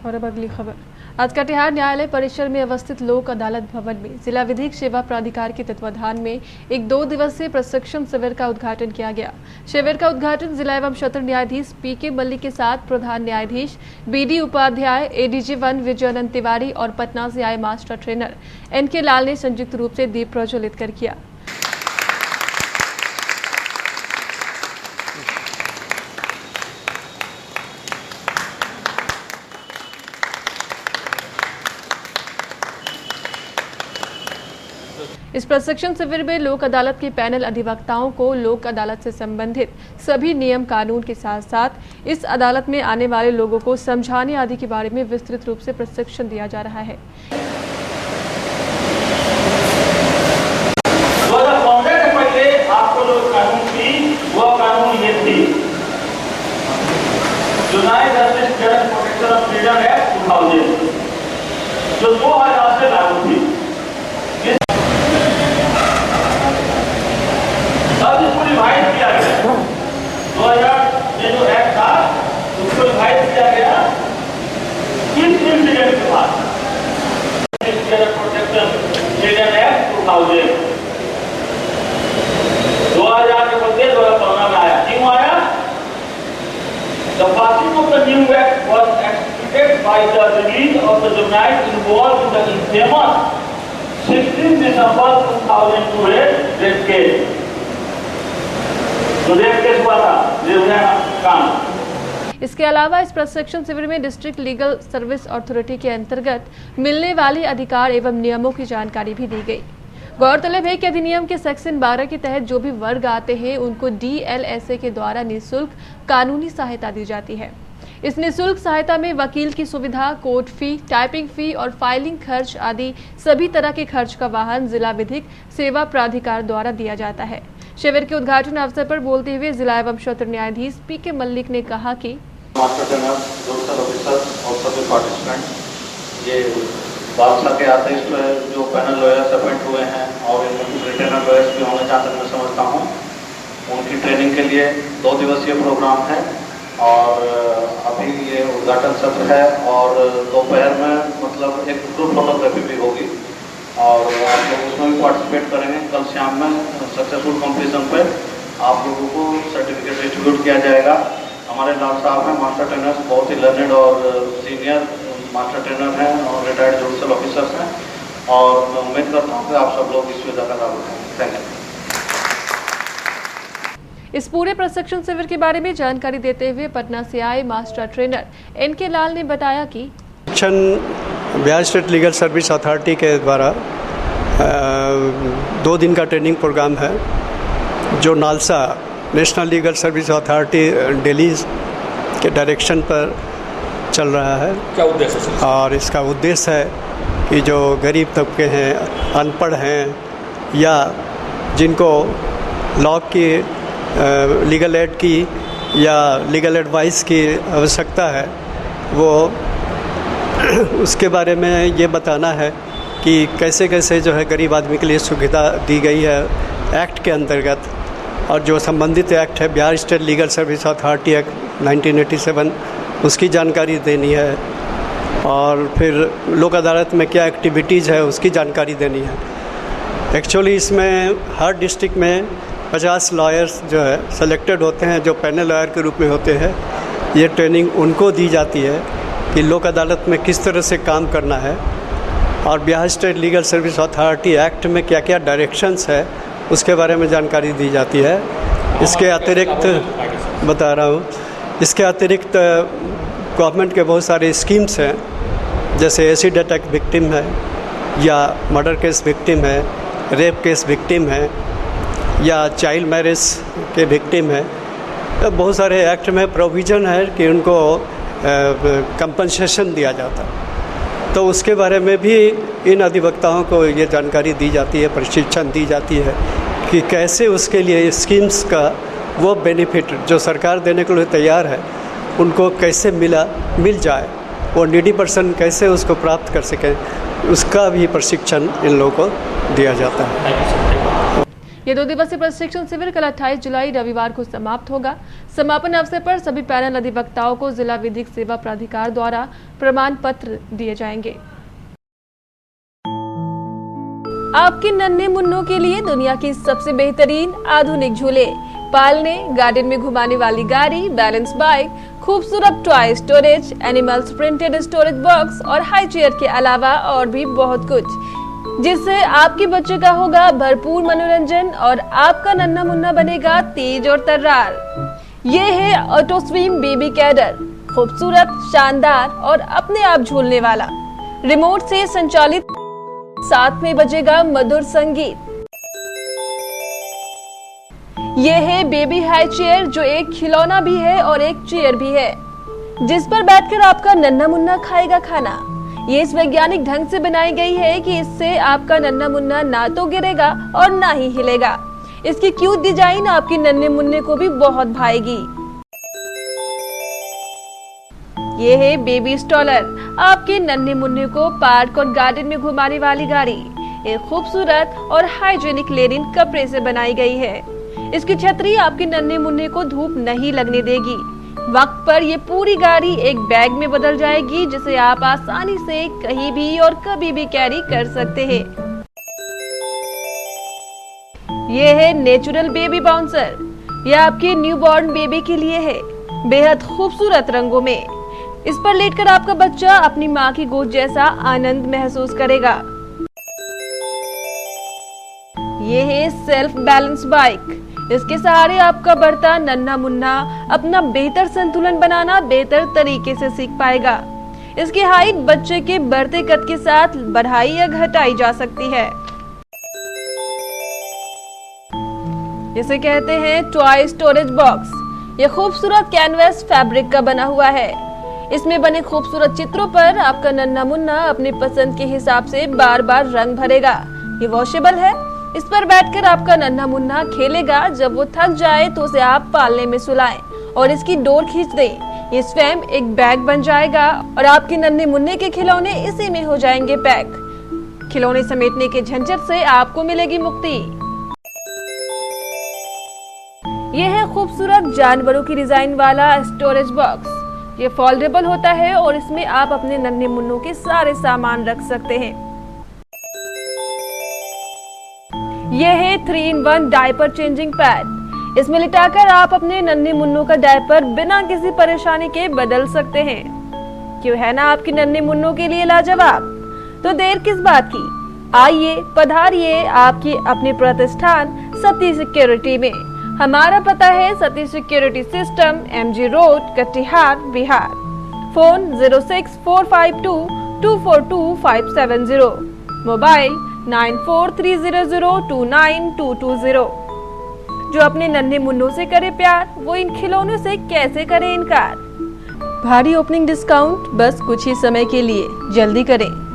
और अब अगली खबर। आज कटिहार न्यायालय परिसर में अवस्थित लोक अदालत भवन में जिला विधिक सेवा प्राधिकार के तत्वाधान में एक 2 दिवसीय प्रशिक्षण शिविर का उद्घाटन किया गया। शिविर का उद्घाटन जिला एवं सत्र न्यायाधीश पीके मल्लिक के साथ प्रधान न्यायाधीश बीडी उपाध्याय, एडीजी 1 विजयानंद तिवारी और पटना से आए मास्टर ट्रेनर एनके लाल ने संयुक्त रूप से दीप प्रज्वलित कर किया। इस प्रशिक्षण शिविर में लोक अदालत के पैनल अधिवक्ताओं को लोक अदालत से संबंधित सभी नियम कानून के साथ साथ इस अदालत में आने वाले लोगों को समझाने आदि के बारे में विस्तृत रूप से प्रशिक्षण दिया जा रहा है। आपको जो कानून थी वो कानून ये थी, जो 2000 से लागू थी। रिवाइज किया गया 2000 ये जो एक्ट था उसको रिवाइज किया गया इस इंसिडेंट के बाद प्रोटेक्शन चिल्ड्रन एक्ट 2000 के बदले 2015 में आया। क्यों आया? The passing of the new act was executed by the release of the juveniles involved in the infamous 16 December 2002 rape case। इसके अलावा इस प्रशिक्षण शिविर में डिस्ट्रिक्ट लीगल सर्विस अथॉरिटी के अंतर्गत मिलने वाले अधिकार एवं नियमों की जानकारी भी दी गई। गौरतलब है कि अधिनियम के सेक्शन 12 के तहत जो भी वर्ग आते हैं उनको DLSA के द्वारा निःशुल्क कानूनी सहायता दी जाती है। इस निःशुल्क सहायता में वकील की सुविधा, कोर्ट फी, टाइपिंग फी और फाइलिंग खर्च आदि सभी तरह के खर्च का वाहन जिला विधिक सेवा प्राधिकार द्वारा दिया जाता है। शिविर के उद्घाटन अवसर पर बोलते हुए जिला एवं सत्र न्यायाधीश पीके मल्लिक ने कहा कि मास्टर ट्रेनर, जुडिशल ऑफिसर और सभी पार्टिसिपेंट ये बादशाह के आदेश पर जो पैनल लॉयर्स अपॉइंट हुए हैं और इनमें रिटेनर लॉयर्स भी होने जहाँ तक मैं समझता हूँ, उनकी ट्रेनिंग के लिए 2 दिवसीय प्रोग्राम है और अभी ये उद्घाटन सत्र है और दोपहर में मतलब एक ग्रुप फोटोग्राफी भी होगी और आप लोग उसमें भी पार्टिसिपेट करेंगे। कल शाम में सक्सेसफुल कंप्लीशन पे आप लोगों को सर्टिफिकेट डिस्ट्रीब्यूट किया जाएगा। हमारे लाल साहब हैं मास्टर ट्रेनर्स, बहुत ही लर्नेड और सीनियर मास्टर ट्रेनर हैं और रिटायर्ड जुडिशल ऑफिसर्स हैं और मैं उम्मीद करता हूँ कि आप सब लोग इस सुविधा का लाभ उठाएंगे। Thank you. इस पूरे प्रशिक्षण शिविर के बारे में जानकारी देते हुए पटना से आए मास्टर ट्रेनर एनके लाल ने बताया कि Bihar state legal service authority के द्वारा 2 दिन का ट्रेनिंग प्रोग्राम है जो NALSA national legal service authority Delhi के डायरेक्शन पर चल रहा है। क्या उद्देश्य है? और इसका उद्देश्य है कि जो गरीब तबके हैं, अनपढ़ हैं या जिनको लॉ की लीगल एड की या लीगल एडवाइस की आवश्यकता है, वो उसके बारे में ये बताना है कि कैसे कैसे जो है गरीब आदमी के लिए सुविधा दी गई है एक्ट के अंतर्गत। और जो संबंधित एक्ट है Bihar state legal service authority act 1987, उसकी जानकारी देनी है और फिर लोक अदालत में क्या एक्टिविटीज़ है उसकी जानकारी देनी है। एक्चुअली इसमें हर डिस्ट्रिक्ट में 50 लॉयर्स जो है सेलेक्टेड होते हैं जो पैनल लॉयर के रूप में होते हैं। ये ट्रेनिंग उनको दी जाती है कि लोक अदालत में किस तरह से काम करना है और Bihar state legal service authority act में क्या क्या डायरेक्शंस है उसके बारे में जानकारी दी जाती है। इसके अतिरिक्त बता रहा हूँ, इसके अतिरिक्त गवर्नमेंट के बहुत सारे स्कीम्स हैं, जैसे एसिड अटैक विक्टिम है या मर्डर केस विक्टिम है, रेप केस विक्टिम है या चाइल्ड मैरिज के विक्टिम है। तो बहुत सारे एक्ट में प्रोविज़न है कि उनको कंपनसेशन दिया जाता है। तो उसके बारे में भी इन अधिवक्ताओं को ये जानकारी दी जाती है, प्रशिक्षण दी जाती है कि कैसे उसके लिए स्कीम्स का वो बेनिफिट जो सरकार देने के लिए तैयार है उनको कैसे मिल जाए, वो नीडी पर्सन कैसे उसको प्राप्त कर सकें, उसका भी प्रशिक्षण इन लोगों को दिया जाता है। ये 2 दिवसीय प्रशिक्षण शिविर कल 28 जुलाई रविवार को समाप्त होगा। समापन अवसर पर सभी पैनल अधिवक्ताओं को जिला विधिक सेवा प्राधिकार द्वारा प्रमाण पत्र दिए जाएंगे। आपके नन्हे मुन्नों के लिए दुनिया की सबसे बेहतरीन आधुनिक झूले, पालने, गार्डन में घुमाने वाली गाड़ी, बैलेंस बाइक, खूबसूरत toy storage, animals printed storage box और हाई चेयर के अलावा और भी बहुत कुछ, जिससे आपके बच्चे का होगा भरपूर मनोरंजन और आपका नन्हा मुन्ना बनेगा तेज और तर्रार। ये है ऑटो स्विम बेबी कैडर, खूबसूरत, शानदार और अपने आप झूलने वाला, रिमोट से संचालित, साथ में बजेगा मधुर संगीत। ये है बेबी हाई चेयर, जो एक खिलौना भी है और एक चेयर भी है, जिस पर बैठकर आपका नन्हा मुन्ना खाएगा खाना। ये इस वैज्ञानिक ढंग से बनाई गई है कि इससे आपका नन्हा मुन्ना ना तो गिरेगा और ना ही हिलेगा। इसकी क्यूट डिजाइन आपके नन्हे मुन्ने को भी बहुत भाएगी। ये है बेबी स्टॉलर, आपके नन्हे मुन्ने को पार्क और गार्डन में घुमाने वाली गाड़ी। एक खूबसूरत और हाइजीनिक लेनिन कपड़े से बनाई गई है। इसकी छतरी आपके नन्हे मुन्ने को धूप नहीं लगने देगी। वक्त पर ये पूरी गाड़ी एक बैग में बदल जाएगी, जिसे आप आसानी से कहीं भी और कभी भी कैरी कर सकते हैं। ये है नेचुरल बेबी बाउंसर, यह आपके न्यूबॉर्न बेबी के लिए है, बेहद खूबसूरत रंगों में। इस पर लेटकर आपका बच्चा अपनी माँ की गोद जैसा आनंद महसूस करेगा। ये है सेल्फ बैलेंस बाइक, इसके सहारे आपका बढ़ता नन्हा मुन्ना अपना बेहतर संतुलन बनाना बेहतर तरीके से सीख पाएगा। इसकी हाइट बच्चे के बढ़ते कद के साथ बढ़ाई या घटाई जा सकती है। इसे कहते हैं टॉय स्टोरेज बॉक्स। यह खूबसूरत कैनवस फैब्रिक का बना हुआ है। इसमें बने खूबसूरत चित्रों पर आपका नन्हा मुन्ना अपनी पसंद के हिसाब से बार बार रंग भरेगा। ये वॉशेबल है, इस पर बैठकर आपका नन्हा मुन्ना खेलेगा। जब वो थक जाए तो उसे आप पालने में सुलाएं और इसकी डोर खींच दें। ये स्वयं एक बैग बन जाएगा और आपके नन्हे मुन्ने के खिलौने इसी में हो जाएंगे पैक। खिलौने समेटने के झंझट से आपको मिलेगी मुक्ति। ये है खूबसूरत जानवरों की डिजाइन वाला स्टोरेज बॉक्स। ये फोल्डेबल होता है और इसमें आप अपने नन्हे मुन्नों के सारे सामान रख सकते हैं। यह है 3-in-1 डायपर चेंजिंग पैड। इसमें लिटाकर आप अपने नन्हे मुन्नों का डायपर बिना किसी परेशानी के बदल सकते हैं। क्यों है ना आपके नन्हे मुन्नों के लिए लाजवाब? तो देर किस बात की, आइए पधारिए आपकी अपने प्रतिष्ठान सती सिक्योरिटी में। हमारा पता है Sati security system, MG road, Katihar, Bihar. Phone 06452242570, mobile 9430029220। जो अपने नन्हे मुन्नों से करे प्यार, वो इन खिलौनों से कैसे करे इनकार। भारी ओपनिंग डिस्काउंट बस कुछ ही समय के लिए, जल्दी करें।